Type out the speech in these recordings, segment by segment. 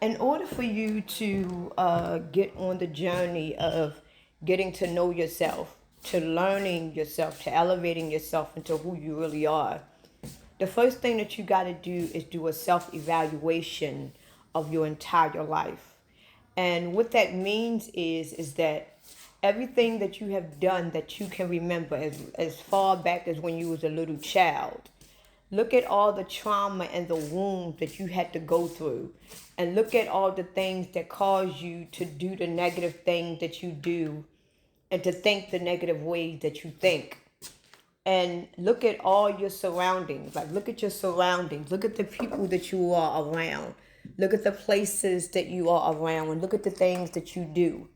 In order for you to get on the journey of getting to know yourself, to learning yourself, to elevating yourself into who you really are, the first thing that you got to do is do a self evaluation of your entire life. And what that means is that everything that you have done that you can remember as far back as when you was a little child. Look at all the trauma and the wounds that you had to go through. And look at all the things that caused you to do the negative things that you do and to think the negative ways that you think. And look at all your surroundings. Like, look at your surroundings. Look at the people that you are around. Look at the places that you are around. And look at the things that you do.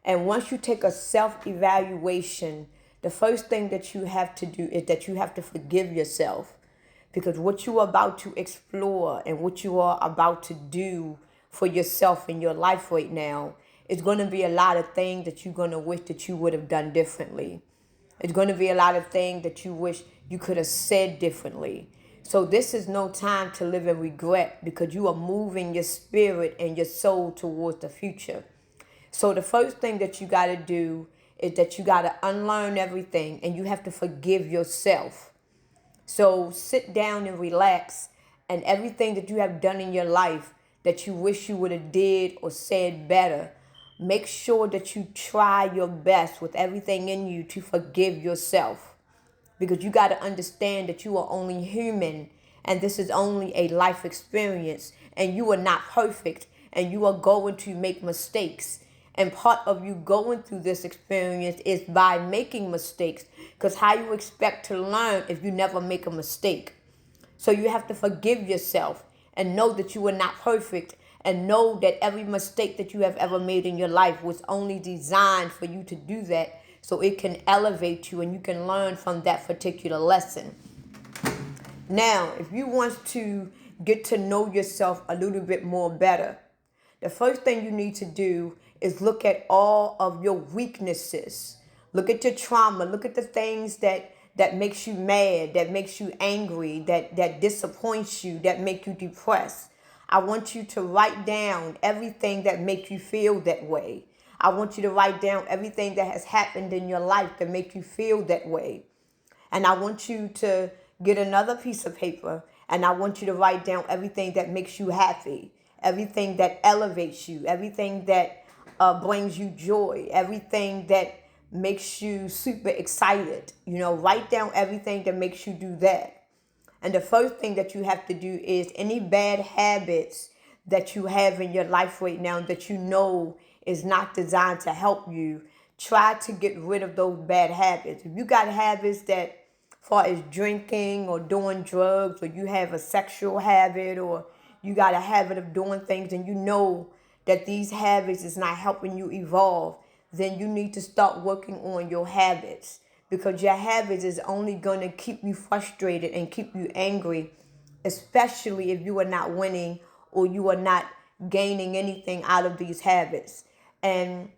And once you take a self evaluation, the first thing that you have to do is that you have to forgive yourself. Because what you are about to explore and what you are about to do for yourself in your life right now is going to be a lot of things that you're going to wish that you would have done differently. It's going to be a lot of things that you wish you could have said differently. So this is no time to live in regret because you are moving your spirit and your soul towards the future. So the first thing that you got to do is that you got to unlearn everything and you have to forgive yourself. So sit down and relax, and everything that you have done in your life that you wish you would have did or said better, make sure that you try your best with everything in you to forgive yourself. Because you got to understand that you are only human and this is only a life experience and you are not perfect and you are going to make mistakes. And part of you going through this experience is by making mistakes. Because how you expect to learn if you never make a mistake? So you have to forgive yourself and know that you are not perfect and know that every mistake that you have ever made in your life was only designed for you to do that so it can elevate you and you can learn from that particular lesson. Now, if you want to get to know yourself a little bit more better, the first thing you need to do is look at all of your weaknesses. Look at your trauma. Look at the things that makes you mad, that makes you angry, that disappoints you, that make you depressed. I want you to write down everything that makes you feel that way. I want you to write down everything that has happened in your life that make you feel that way. And I want you to get another piece of paper and I want you to write down everything that makes you happy, everything that elevates you, everything that brings you joy, everything that makes you super excited. Write down everything that makes you do that. And the first thing that you have to do is any bad habits that you have in your life right now that you know is not designed to help you, try to get rid of those bad habits. If you got habits that far as drinking or doing drugs, or you have a sexual habit, or you got a habit of doing things and you know that these habits is not helping you evolve, then you need to start working on your habits, because your habits is only going to keep you frustrated and keep you angry, especially if you are not winning or you are not gaining anything out of these habits. And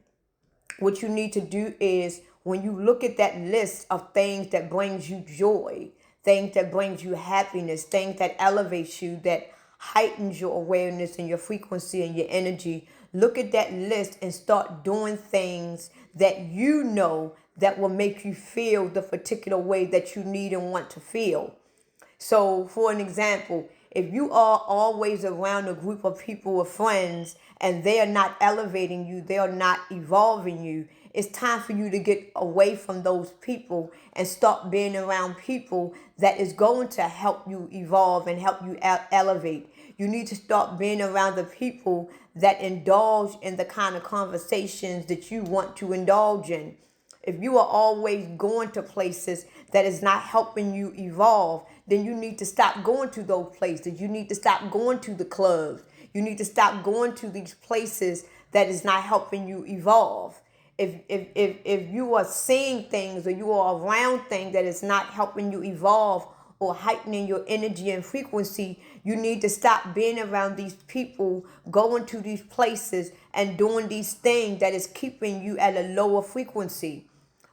what you need to do is, when you look at that list of things that brings you joy, things that brings you happiness, things that elevates you, that heightens your awareness and your frequency and your energy, look at that list and start doing things that you know that will make you feel the particular way that you need and want to feel. So, for an example, if you are always around a group of people or friends and they are not elevating you, they are not evolving you, it's time for you to get away from those people and start being around people that is going to help you evolve and help you elevate. You need to start being around the people that indulge in the kind of conversations that you want to indulge in. If you are always going to places that is not helping you evolve, then you need to stop going to those places. You need to stop going to the clubs. You need to stop going to these places that is not helping you evolve. If you are seeing things or you are around things that is not helping you evolve or heightening your energy and frequency, you need to stop being around these people, going to these places and doing these things that is keeping you at a lower frequency.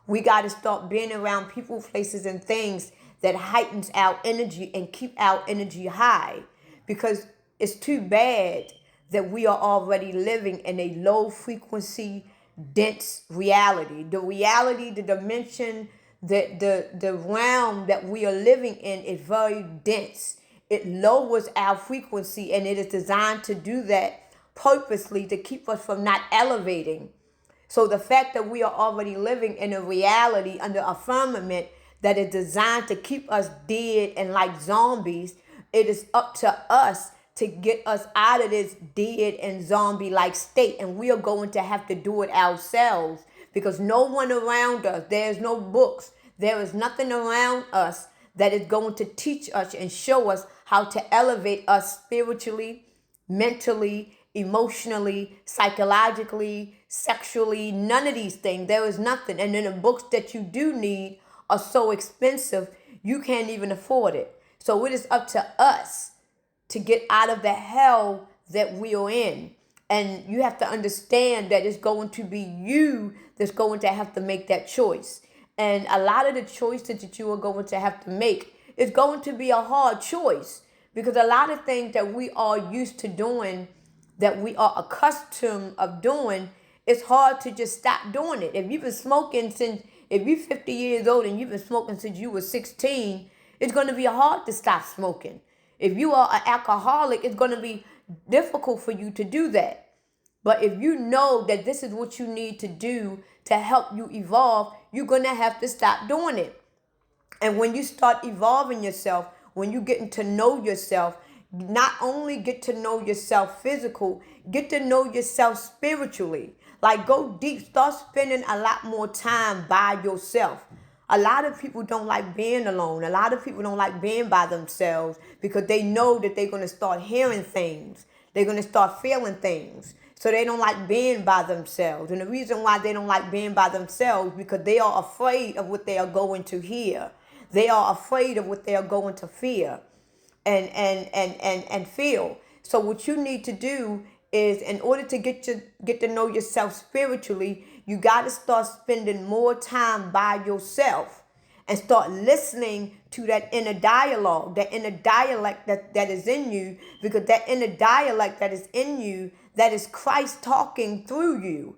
We got to start being around people, places, and things that heightens our energy and keep our energy high. Because it's too bad that we are already living in a low frequency, dense reality. The reality, the dimension, the realm that we are living in is very dense. It lowers our frequency, and it is designed to do that purposely to keep us from not elevating. So the fact that we are already living in a reality under a firmament that is designed to keep us dead and like zombies, it is up to us to get us out of this dead and zombie like state. And we are going to have to do it ourselves, because no one around us, there's no books, there is nothing around us that is going to teach us and show us how to elevate us spiritually, mentally, emotionally, psychologically, sexually. None of these things. There is nothing. And then the books that you do need are so expensive, you can't even afford it. So it is up to us to get out of the hell that we are in. And you have to understand that it's going to be you that's going to have to make that choice. And a lot of the choices that you are going to have to make is going to be a hard choice, because a lot of things that we are used to doing, that we are accustomed of doing, it's hard to just stop doing it. If you've been smoking since, if you're 50 years old and you've been smoking since you were 16, it's going to be hard to stop smoking. If you are an alcoholic, it's going to be difficult for you to do that. But if you know that this is what you need to do to help you evolve, you're going to have to stop doing it. And when you start evolving yourself, when you getting to know yourself, not only get to know yourself physical, get to know yourself spiritually. Like, go deep, start spending a lot more time by yourself. A lot of people don't like being alone. A lot of people don't like being by themselves because they know that they're going to start hearing things. They're going to start feeling things. So they don't like being by themselves. And the reason why they don't like being by themselves, because they are afraid of what they are going to hear. They are afraid of what they are going to fear and feel. So what you need to do is, in order to get to know yourself spiritually, you got to start spending more time by yourself and start listening to that inner dialogue, that inner dialect that is in you, because that inner dialect that is in you, that is Christ talking through you.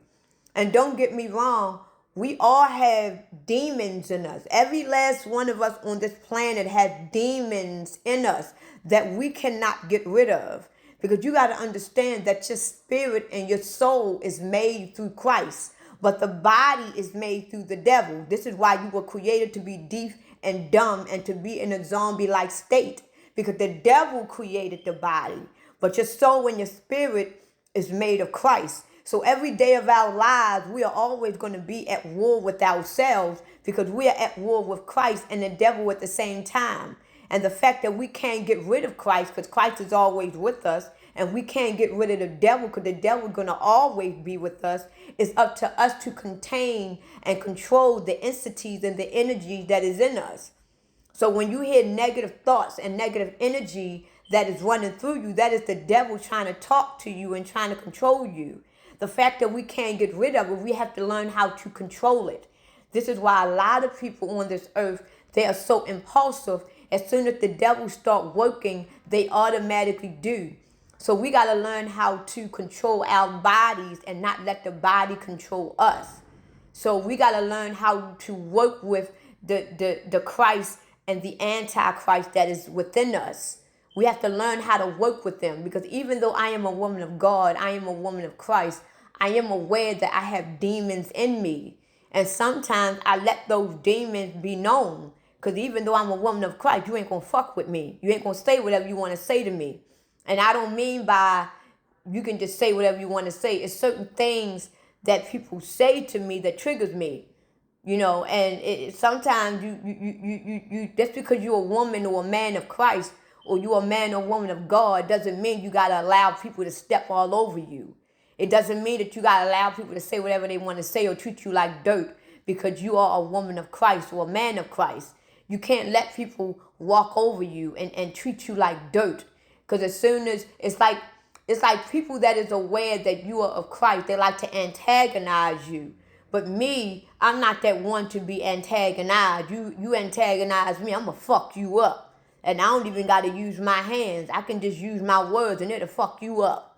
And don't get me wrong, we all have demons in us. Every last one of us on this planet has demons in us that we cannot get rid of. Because you got to understand that your spirit and your soul is made through Christ, but the body is made through the devil. This is why you were created to be deaf and dumb and to be in a zombie-like state, because the devil created the body, but your soul and your spirit is made of Christ. So every day of our lives, we are always going to be at war with ourselves, because we are at war with Christ and the devil at the same time. And the fact that we can't get rid of Christ, because Christ is always with us, and we can't get rid of the devil because the devil is going to always be with us, it's up to us to contain and control the entities and the energy that is in us. So when you hear negative thoughts and negative energy that is running through you, that is the devil trying to talk to you and trying to control you. The fact that we can't get rid of it, we have to learn how to control it. This is why a lot of people on this earth, they are so impulsive. As soon as the devil start working, they automatically do. So we got to learn how to control our bodies and not let the body control us. So we got to learn how to work with the Christ and the Antichrist that is within us. We have to learn how to work with them, because even though I am a woman of God, I am a woman of Christ, I am aware that I have demons in me. And sometimes I let those demons be known. Because even though I'm a woman of Christ, you ain't going to fuck with me. You ain't going to say whatever you want to say to me. And I don't mean by you can just say whatever you want to say. It's certain things that people say to me that triggers me. You know, and sometimes you just because you're a woman or a man of Christ, or you're a man or woman of God, doesn't mean you got to allow people to step all over you. It doesn't mean that you got to allow people to say whatever they want to say or treat you like dirt because you are a woman of Christ or a man of Christ. You can't let people walk over you and treat you like dirt. Because as soon as, it's like people that is aware that you are of Christ, they like to antagonize you. But me, I'm not that one to be antagonized. You antagonize me, I'm going to fuck you up. And I don't even got to use my hands. I can just use my words and it'll fuck you up.